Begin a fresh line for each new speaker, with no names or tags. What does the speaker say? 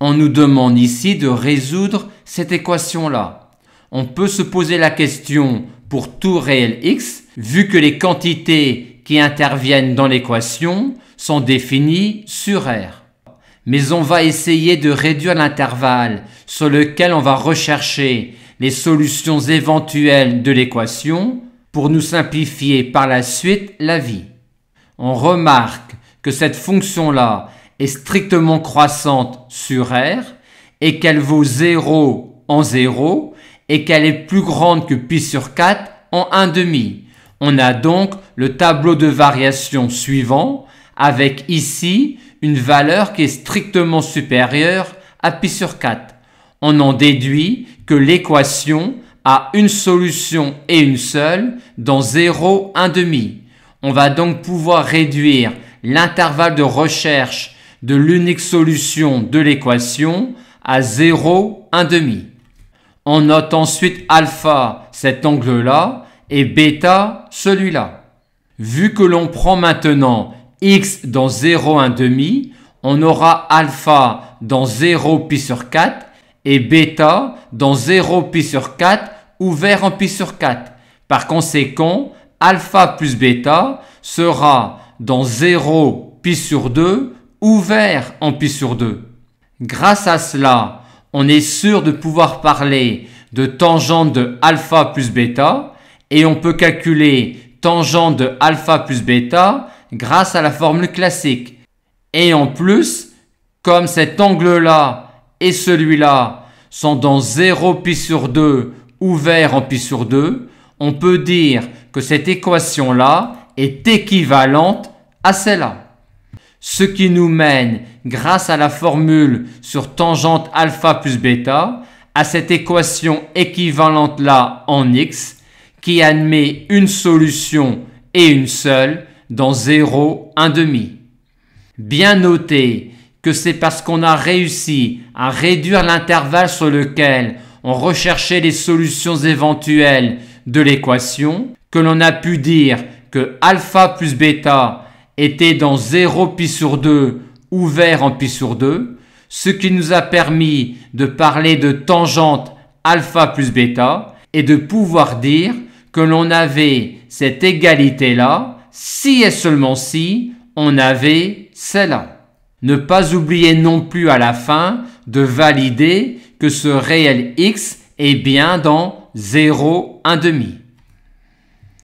On nous demande ici de résoudre cette équation-là. On peut se poser la question pour tout réel x, vu que les quantités qui interviennent dans l'équation sont définies sur R. Mais on va essayer de réduire l'intervalle sur lequel on va rechercher les solutions éventuelles de l'équation pour nous simplifier par la suite la vie. On remarque que cette fonction-là est strictement croissante sur R et qu'elle vaut 0 en 0 et qu'elle est plus grande que pi sur 4 en 1/2. On a donc le tableau de variation suivant avec ici une valeur qui est strictement supérieure à pi sur 4. On en déduit que l'équation a une solution et une seule dans 0, 1/2. On va donc pouvoir réduire l'intervalle de recherche de l'unique solution de l'équation à 0, 1/2. On note ensuite alpha, cet angle-là, et bêta, celui-là. Vu que l'on prend maintenant x dans 0, 1/2, on aura alpha dans 0 pi sur 4 et bêta dans 0 pi sur 4 ouvert en pi sur 4. Par conséquent, alpha plus bêta sera dans 0 pi sur 2 ouvert en pi sur 2. Grâce à cela, on est sûr de pouvoir parler de tangente de alpha plus bêta et on peut calculer tangente de alpha plus bêta grâce à la formule classique. Et en plus, comme cet angle-là et celui-là sont dans 0 pi sur 2 ouvert en pi sur 2, on peut dire que cette équation-là est équivalente à celle-là. Ce qui nous mène, grâce à la formule sur tangente alpha plus bêta, à cette équation équivalente-là en x, qui admet une solution et une seule dans 0, 1/2. Bien noter que c'est parce qu'on a réussi à réduire l'intervalle sur lequel on recherchait les solutions éventuelles de l'équation que l'on a pu dire que alpha plus bêta était dans 0 pi sur 2 ouvert en pi sur 2, ce qui nous a permis de parler de tangente alpha plus bêta et de pouvoir dire que l'on avait cette égalité-là si et seulement si on avait celle-là. Ne pas oublier non plus à la fin de valider que ce réel x est bien dans 0, 1/2.